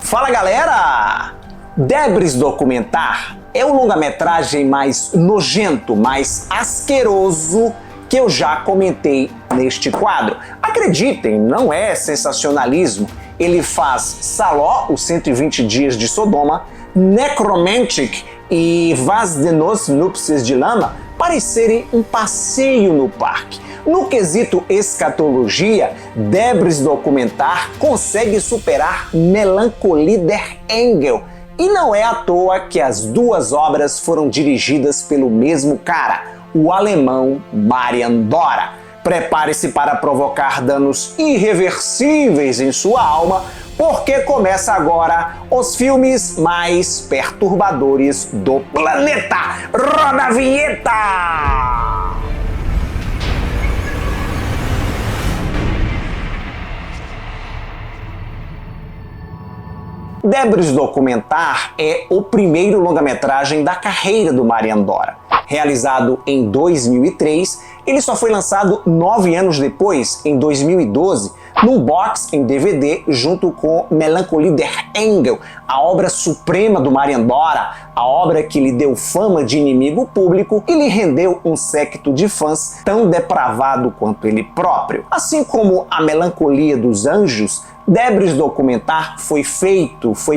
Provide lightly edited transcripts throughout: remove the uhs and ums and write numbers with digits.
Fala galera! Debris Documentar é o longa-metragem mais nojento, mais asqueroso que eu já comentei neste quadro. Acreditem, não é sensacionalismo. Ele faz Saló, os 120 Dias de Sodoma, Necromantic e Vas de nos Núpcias de Lama parecerem um passeio no parque. No quesito escatologia, Debris Documentar consegue superar Melancholie der Engel, e não é à toa que as duas obras foram dirigidas pelo mesmo cara, o alemão Marian Dora. Prepare-se para provocar danos irreversíveis em sua alma, porque começa agora os filmes mais perturbadores do planeta. Roda a vinheta! Debris Documentar é o primeiro longa-metragem da carreira do Marian Dora. Realizado em 2003, ele só foi lançado 9 anos depois, em 2012, num box em DVD junto com Melancholie der Engel, a obra suprema do Marian Dora, a obra que lhe deu fama de inimigo público e lhe rendeu um séquito de fãs tão depravado quanto ele próprio. Assim como A Melancolia dos Anjos, Debris Documentar foi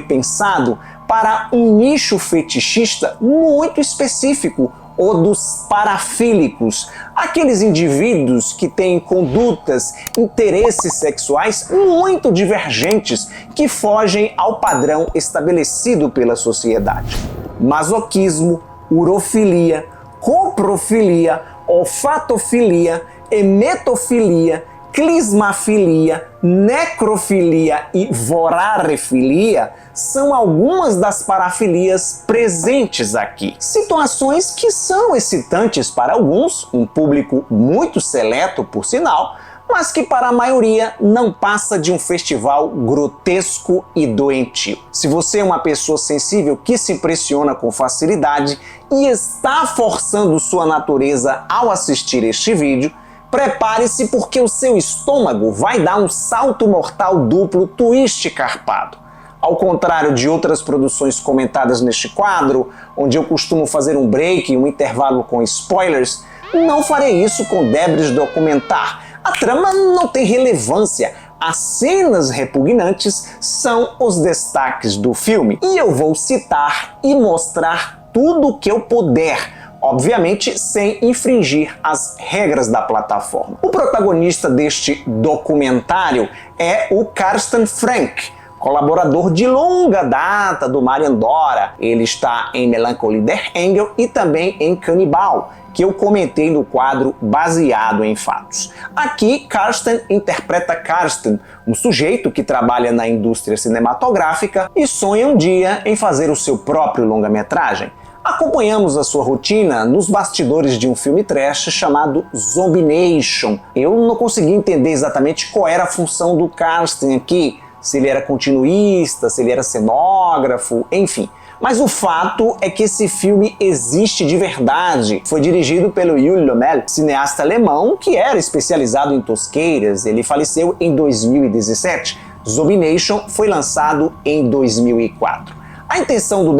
pensado para um nicho fetichista muito específico, o dos parafílicos, aqueles indivíduos que têm condutas, interesses sexuais muito divergentes que fogem ao padrão estabelecido pela sociedade. Masoquismo, urofilia, coprofilia, olfatofilia, emetofilia, clismafilia, necrofilia e vorarefilia são algumas das parafilias presentes aqui. Situações que são excitantes para alguns, um público muito seleto por sinal, mas que para a maioria não passa de um festival grotesco e doentio. Se você é uma pessoa sensível que se impressiona com facilidade e está forçando sua natureza ao assistir este vídeo, prepare-se porque o seu estômago vai dar um salto mortal duplo twist carpado. Ao contrário de outras produções comentadas neste quadro, onde eu costumo fazer um break e um intervalo com spoilers, não farei isso com Debris Documentar. A trama não tem relevância, as cenas repugnantes são os destaques do filme, e eu vou citar e mostrar tudo o que eu puder, obviamente sem infringir as regras da plataforma. O protagonista deste documentário é o Carsten Frank, colaborador de longa data do Marian Dora. Ele está em Melancholie der Engel e também em Cannibal, que eu comentei no quadro baseado em fatos. Aqui, Carsten interpreta Carsten, um sujeito que trabalha na indústria cinematográfica e sonha um dia em fazer o seu próprio longa-metragem. Acompanhamos a sua rotina nos bastidores de um filme trash chamado Zombie Nation. Eu não consegui entender exatamente qual era a função do Carsten aqui, se ele era continuista, se ele era cenógrafo, enfim. Mas o fato é que esse filme existe de verdade. Foi dirigido pelo Yul Lommel, cineasta alemão que era especializado em tosqueiras. Ele faleceu em 2017. Zombie Nation foi lançado em 2004. A intenção do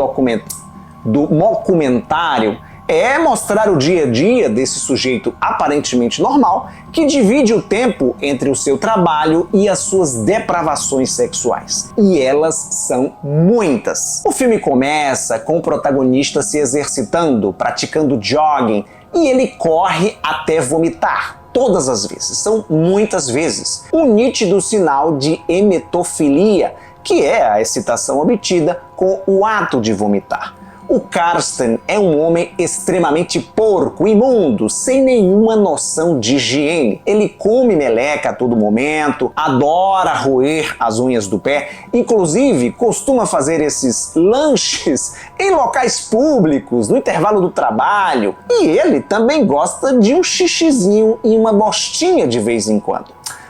documentário é mostrar o dia a dia desse sujeito aparentemente normal que divide o tempo entre o seu trabalho e as suas depravações sexuais. E elas são muitas. O filme começa com o protagonista se exercitando, praticando jogging, e ele corre até vomitar. Todas as vezes, são muitas vezes. Um nítido sinal de emetofilia, que é a excitação obtida com o ato de vomitar. O Carsten é um homem extremamente porco, imundo, sem nenhuma noção de higiene. Ele come meleca a todo momento, adora roer as unhas do pé, inclusive costuma fazer esses lanches em locais públicos, no intervalo do trabalho. E ele também gosta de um xixizinho e uma bostinha de vez em quando.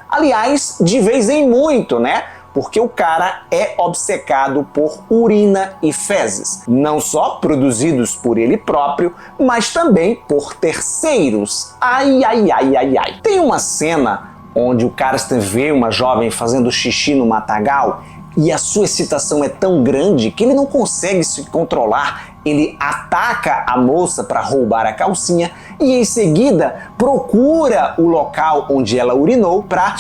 Aliás, de vez em muito, né? Porque o cara é obcecado por urina e fezes, não só produzidos por ele próprio, mas também por terceiros. Ai, ai, ai, ai, ai. Tem uma cena onde o Karsten vê uma jovem fazendo xixi no matagal e a sua excitação é tão grande que ele não consegue se controlar. Ele ataca a moça para roubar a calcinha e em seguida procura o local onde ela urinou para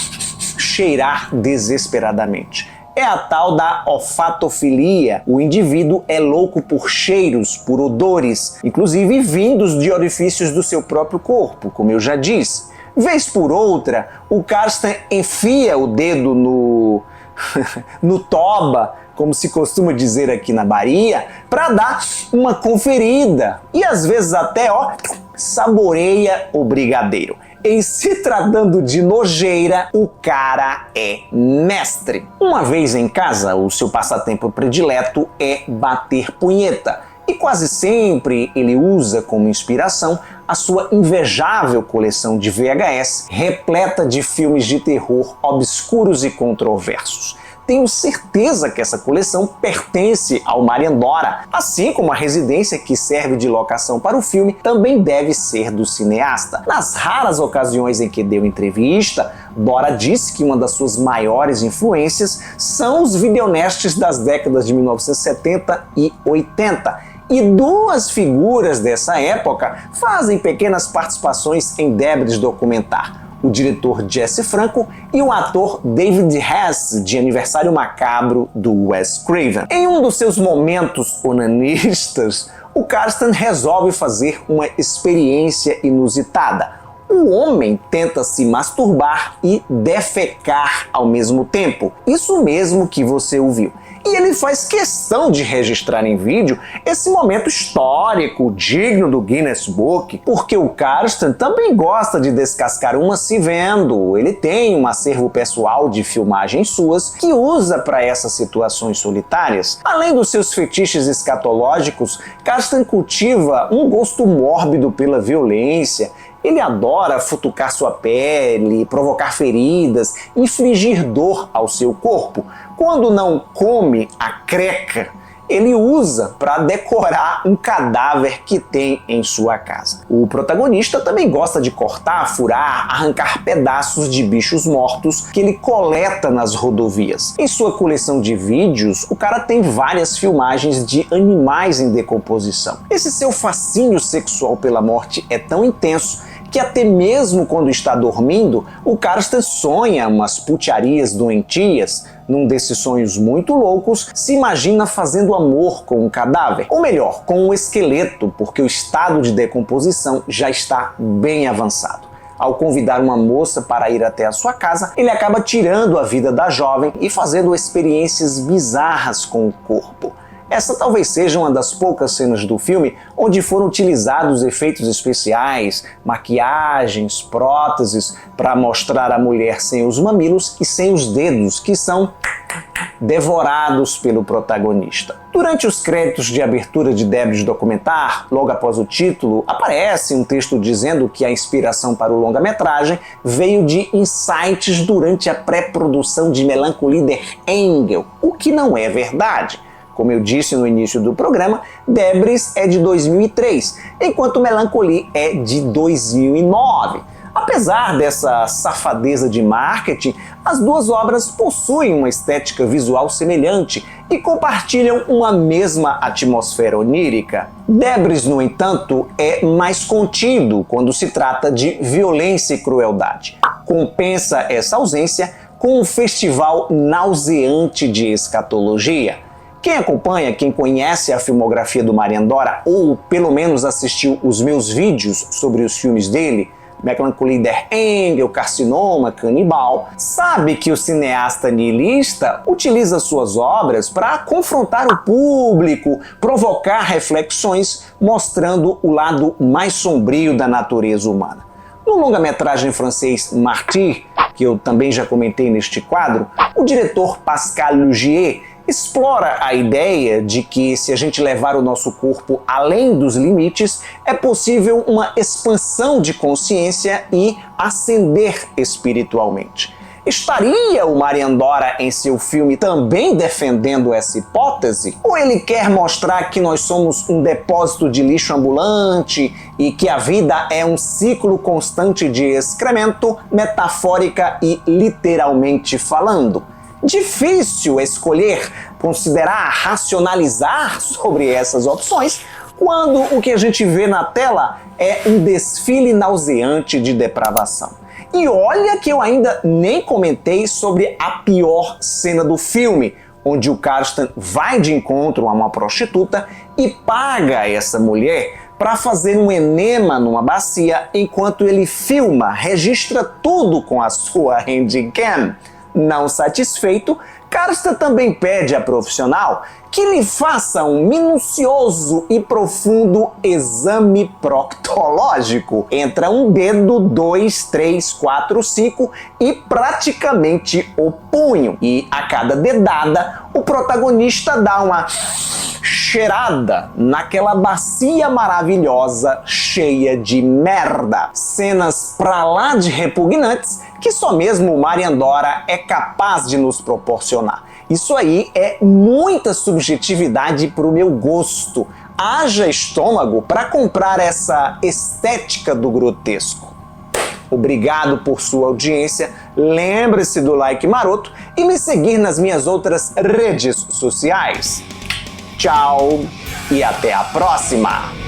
cheirar desesperadamente. É a tal da olfatofilia. O indivíduo é louco por cheiros, por odores, inclusive vindos de orifícios do seu próprio corpo, como eu já disse. Vez por outra, o Karsten enfia o dedo no toba, como se costuma dizer aqui na Bahia, para dar uma conferida e às vezes até, saboreia o brigadeiro. Em se tratando de nojeira, o cara é mestre. Uma vez em casa, o seu passatempo predileto é bater punheta. E quase sempre ele usa como inspiração a sua invejável coleção de VHS, repleta de filmes de terror obscuros e controversos. Tenho certeza que essa coleção pertence ao Marian Dora, assim como a residência que serve de locação para o filme também deve ser do cineasta. Nas raras ocasiões em que deu entrevista, Dora disse que uma das suas maiores influências são os videonestes das décadas de 1970 e 80. E duas figuras dessa época fazem pequenas participações em Debris Documentar: o diretor Jesse Franco e o ator David Hess, de Aniversário Macabro do Wes Craven. Em um dos seus momentos onanistas, o Karsten resolve fazer uma experiência inusitada. O homem tenta se masturbar e defecar ao mesmo tempo. Isso mesmo que você ouviu. E ele faz questão de registrar em vídeo esse momento histórico, digno do Guinness Book, porque o Karsten também gosta de descascar uma se vendo. Ele tem um acervo pessoal de filmagens suas que usa para essas situações solitárias. Além dos seus fetiches escatológicos, Karsten cultiva um gosto mórbido pela violência. Ele adora futucar sua pele, provocar feridas, infligir dor ao seu corpo. Quando não come a creca, ele usa para decorar um cadáver que tem em sua casa. O protagonista também gosta de cortar, furar, arrancar pedaços de bichos mortos que ele coleta nas rodovias. Em sua coleção de vídeos, o cara tem várias filmagens de animais em decomposição. Esse seu fascínio sexual pela morte é tão intenso que até mesmo quando está dormindo, o Karsten sonha umas putiarias doentias. Num desses sonhos muito loucos, se imagina fazendo amor com um cadáver, ou melhor, com um esqueleto, porque o estado de decomposição já está bem avançado. Ao convidar uma moça para ir até a sua casa, ele acaba tirando a vida da jovem e fazendo experiências bizarras com o corpo. Essa talvez seja uma das poucas cenas do filme onde foram utilizados efeitos especiais, maquiagens, próteses para mostrar a mulher sem os mamilos e sem os dedos, que são devorados pelo protagonista. Durante os créditos de abertura de Debris Documentar, logo após o título, aparece um texto dizendo que a inspiração para o longa-metragem veio de insights durante a pré-produção de Melancholie der Engel, o que não é verdade. Como eu disse no início do programa, Debris é de 2003, enquanto Melancholie é de 2009. Apesar dessa safadeza de marketing, as duas obras possuem uma estética visual semelhante e compartilham uma mesma atmosfera onírica. Debris, no entanto, é mais contido quando se trata de violência e crueldade. Compensa essa ausência com um festival nauseante de escatologia. Quem acompanha, quem conhece a filmografia do Marian Dora, ou pelo menos assistiu os meus vídeos sobre os filmes dele, Melancholie der Engel, Carcinoma, Canibal, sabe que o cineasta nihilista utiliza suas obras para confrontar o público, provocar reflexões, mostrando o lado mais sombrio da natureza humana. No longa-metragem francês Martyr, que eu também já comentei neste quadro, o diretor Pascal Laugier explora a ideia de que, se a gente levar o nosso corpo além dos limites, é possível uma expansão de consciência e ascender espiritualmente. Estaria o Mariandora em seu filme também defendendo essa hipótese? Ou ele quer mostrar que nós somos um depósito de lixo ambulante e que a vida é um ciclo constante de excremento, metafórica e literalmente falando? Difícil escolher, considerar, racionalizar sobre essas opções quando o que a gente vê na tela é um desfile nauseante de depravação. E olha que eu ainda nem comentei sobre a pior cena do filme, onde o Karsten vai de encontro a uma prostituta e paga essa mulher para fazer um enema numa bacia enquanto ele filma, registra tudo com a sua handycam. Não satisfeito, Karsten também pede à profissional que lhe faça um minucioso e profundo exame proctológico. Entra um dedo, 2, 3, 4, 5 e praticamente o punho. E a cada dedada, o protagonista dá uma cheirada naquela bacia maravilhosa cheia de merda. Cenas pra lá de repugnantes que só mesmo o Mariandora é capaz de nos proporcionar. Isso aí é muita subjetividade pro meu gosto. Haja estômago para comprar essa estética do grotesco. Obrigado por sua audiência, lembre-se do like maroto e me seguir nas minhas outras redes sociais. Tchau e até a próxima!